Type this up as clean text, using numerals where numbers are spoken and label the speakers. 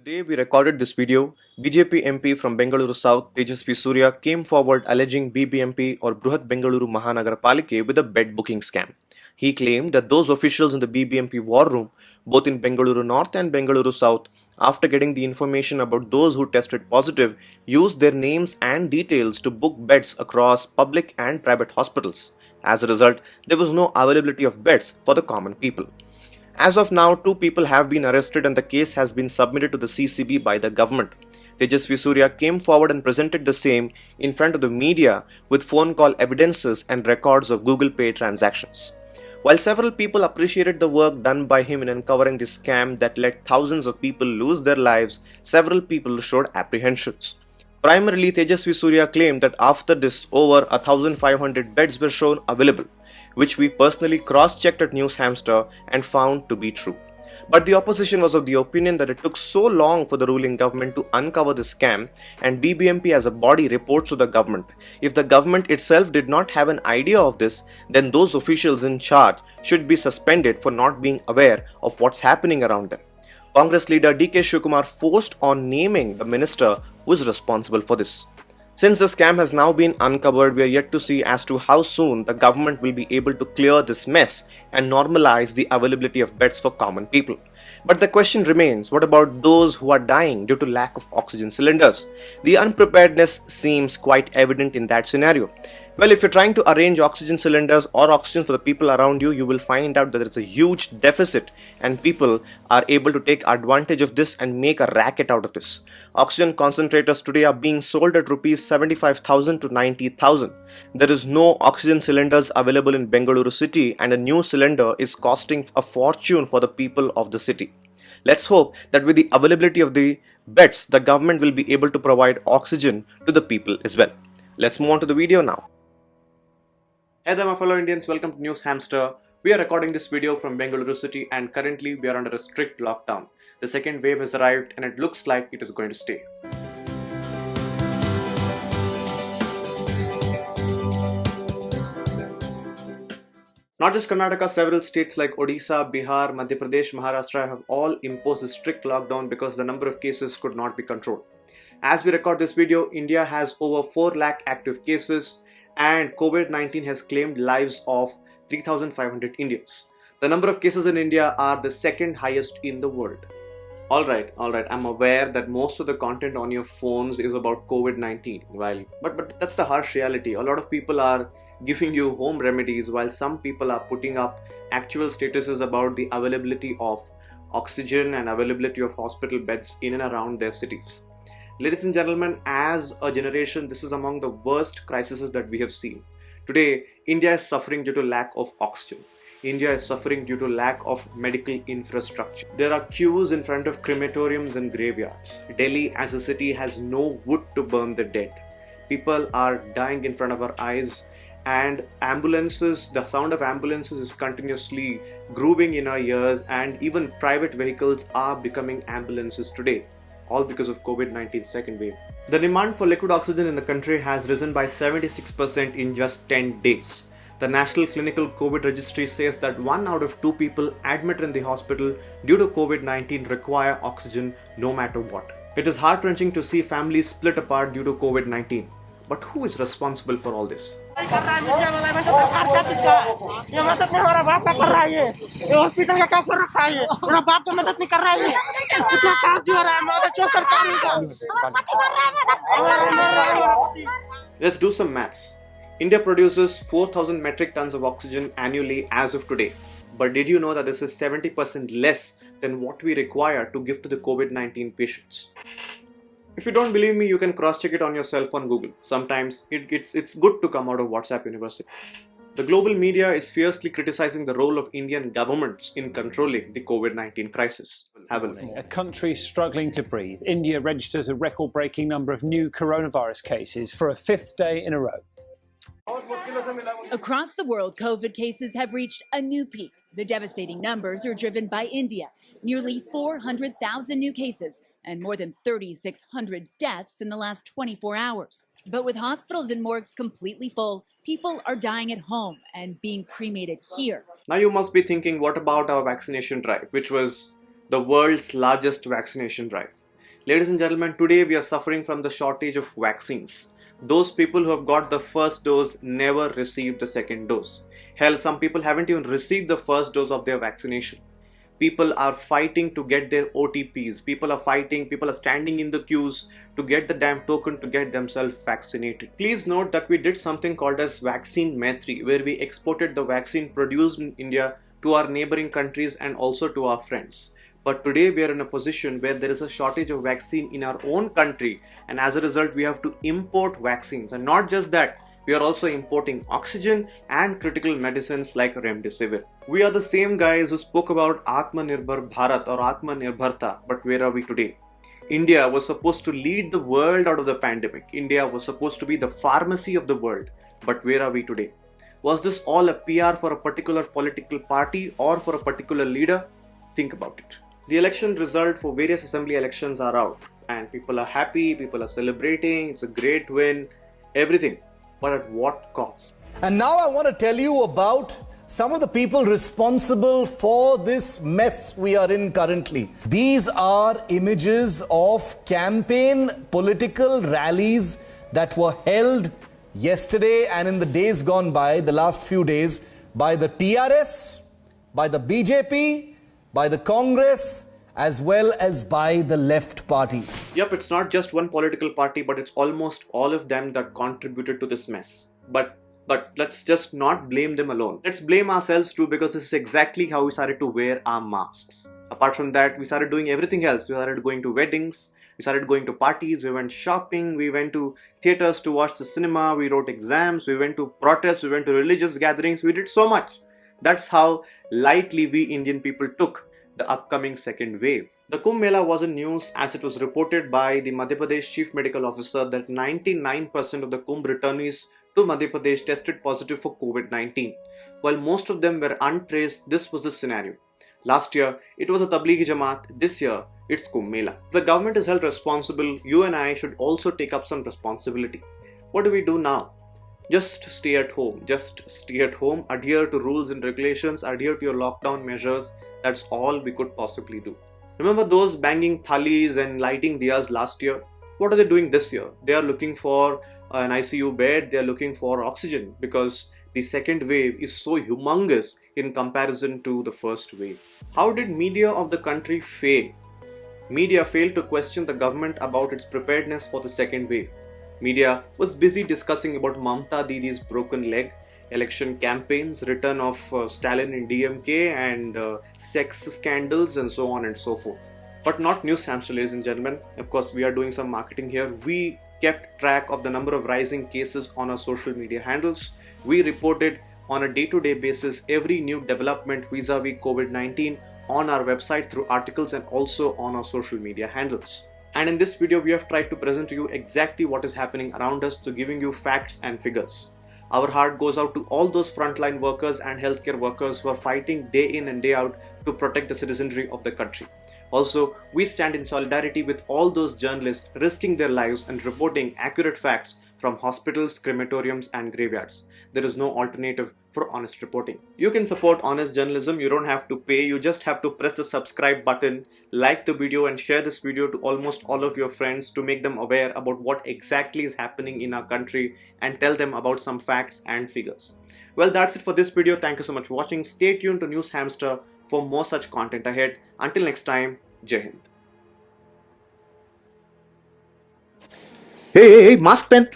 Speaker 1: day we recorded this video, BJP MP from Bengaluru South, Tejasvi Surya, came forward alleging BBMP or Bruhat Bengaluru Mahanagarapalike with a bed booking scam. He claimed that those officials in the BBMP war room, both in Bengaluru North and Bengaluru South, after getting the information about those who tested positive, used their names and details to book beds across public and private hospitals. As a result, there was no availability of beds for the common people. As of now, two people have been arrested and the case has been submitted to the CCB by the government. Tejasvi Surya came forward and presented the same in front of the media with phone call evidences and records of Google Pay transactions. While several people appreciated the work done by him in uncovering this scam that let thousands of people lose their lives, several people showed apprehensions. Primarily, Tejasvi Surya claimed that after this, over 1,500 beds were shown available, which we personally cross-checked at News Hamster and found to be true. But the opposition was of the opinion that it took so long for the ruling government to uncover the scam, and BBMP as a body reports to the government. If the government itself did not have an idea of this, then those officials in charge should be suspended for not being aware of what's happening around them. Congress leader DK Shivakumar forced on naming the minister who is responsible for this. Since the scam has now been uncovered, we are yet to see as to how soon the government will be able to clear this mess and normalize the availability of beds for common people. But the question remains, what about those who are dying due to lack of oxygen cylinders? The unpreparedness seems quite evident in that scenario. Well, if you're trying to arrange oxygen cylinders or oxygen for the people around you, you will find out that it's a huge deficit and people are able to take advantage of this and make a racket out of this. Oxygen concentrators today are being sold at rupees 75,000 to 90,000. There is no oxygen cylinders available in Bengaluru city and a new cylinder is costing a fortune for the people of the city. Let's hope that with the availability of the beds, the government will be able to provide oxygen to the people as well. Let's move on to the video now. Hey there my fellow Indians, welcome to News Hamster. We are recording this video from Bengaluru city and currently we are under a strict lockdown. The second wave has arrived and it looks like it is going to stay. Not just Karnataka, several states like Odisha, Bihar, Madhya Pradesh, Maharashtra have all imposed a strict lockdown because the number of cases could not be controlled. As we record this video, India has over 4 lakh active cases and COVID-19 has claimed lives of 3,500 Indians. The number of cases in India are the second highest in the world. Alright, I'm aware that most of the content on your phones is about COVID-19, but that's the harsh reality. A lot of people are giving you home remedies while some people are putting up actual statuses about the availability of oxygen and availability of hospital beds in and around their cities. Ladies and gentlemen, as a generation, this is among the worst crises that we have seen. Today, India is suffering due to lack of oxygen. India is suffering due to lack of medical infrastructure. There are queues in front of crematoriums and graveyards. Delhi as a city has no wood to burn the dead. People are dying in front of our eyes and ambulances, the sound of ambulances is continuously grooving in our ears and even private vehicles are becoming ambulances today. All because of COVID-19 second wave. The demand for liquid oxygen in the country has risen by 76% in just 10 days. The National Clinical COVID Registry says that 1 out of 2 people admitted in the hospital due to COVID-19 require oxygen no matter what. It is heart-wrenching to see families split apart due to COVID-19. But who is responsible for all this? Let's do some maths. India produces 4,000 metric tons of oxygen annually as of today. But did you know that this is 70% less than what we require to give to the COVID-19 patients? If you don't believe me, you can cross-check it on yourself on Google. Sometimes it's good to come out of WhatsApp University. The global media is fiercely criticizing the role of Indian governments in controlling the COVID-19 crisis. Have a look.
Speaker 2: A country struggling to breathe. India registers a record-breaking number of new coronavirus cases for a 5th day in a row.
Speaker 3: Across the world, COVID cases have reached a new peak. The devastating numbers are driven by India. Nearly 400,000 new cases and more than 3,600 deaths in the last 24 hours. But with hospitals and morgues completely full, people are dying at home and being cremated here.
Speaker 1: Now you must be thinking, what about our vaccination drive, which was the world's largest vaccination drive? Ladies and gentlemen, today we are suffering from the shortage of vaccines. Those people who have got the first dose never received the second dose. Hell, some people haven't even received the first dose of their vaccination. People are fighting to get their OTPs. People are standing in the queues to get the damn token to get themselves vaccinated. Please note that we did something called as Vaccine Maitri, where we exported the vaccine produced in India to our neighboring countries and also to our friends. But today we are in a position where there is a shortage of vaccine in our own country, and as a result we have to import vaccines. And not just that, we are also importing oxygen and critical medicines like Remdesivir. We are the same guys who spoke about Atmanirbhar Bharat or Atmanirbharta, but where are we today? India was supposed to lead the world out of the pandemic. India was supposed to be the pharmacy of the world, but where are we today? Was this all a PR for a particular political party or for a particular leader? Think about it. The election result for various assembly elections are out, and people are happy, people are celebrating, it's a great win, everything. But at what cost?
Speaker 4: And now I want to tell you about some of the people responsible for this mess we are in currently. These are images of campaign political rallies that were held yesterday and in the days gone by, the last few days, by the TRS, by the BJP, by the Congress, as well as by the left parties.
Speaker 1: Yep, it's not just one political party, but it's almost all of them that contributed to this mess. But let's just not blame them alone. Let's blame ourselves too, because this is exactly how we started to wear our masks. Apart from that, we started doing everything else. We started going to weddings, we started going to parties, we went shopping, we went to theaters to watch the cinema, we wrote exams, we went to protests, we went to religious gatherings, we did so much. That's how lightly we Indian people took the upcoming second wave. The Kumbh Mela was in news as it was reported by the Madhya Pradesh Chief Medical Officer that 99% of the Kumbh returnees to Madhya Pradesh tested positive for COVID-19. While most of them were untraced, this was the scenario. Last year, it was a Tablighi Jamaat. This year, it's Kumbh Mela. If the government is held responsible, you and I should also take up some responsibility. What do we do now? Just stay at home. Just stay at home, adhere to rules and regulations, adhere to your lockdown measures. That's all we could possibly do. Remember those banging thalis and lighting diyas last year? What are they doing this year? They are looking for an ICU bed, they are looking for oxygen, because the second wave is so humongous in comparison to the first wave. How did media of the country fail? Media failed to question the government about its preparedness for the second wave. Media was busy discussing about Mamta Didi's broken leg, election campaigns, return of Stalin in DMK, and sex scandals, and so on and so forth. But not News Hamster, ladies and gentlemen. Of course, we are doing some marketing here. We kept track of the number of rising cases on our social media handles. We reported on a day-to-day basis every new development vis-a-vis COVID-19 on our website through articles and also on our social media handles. And in this video, we have tried to present to you exactly what is happening around us, to giving you facts and figures. Our heart goes out to all those frontline workers and healthcare workers who are fighting day in and day out to protect the citizenry of the country. Also, we stand in solidarity with all those journalists risking their lives and reporting accurate facts from hospitals, crematoriums, and graveyards. There is no alternative for honest reporting. You can support honest journalism. You don't have to pay. You just have to press the subscribe button, like the video, and share this video to almost all of your friends to make them aware about what exactly is happening in our country and tell them about some facts and figures. Well, that's it for this video. Thank you so much for watching. Stay tuned to News Hamster for more such content ahead. Until next time, Jai Hind. Hey, mask pen.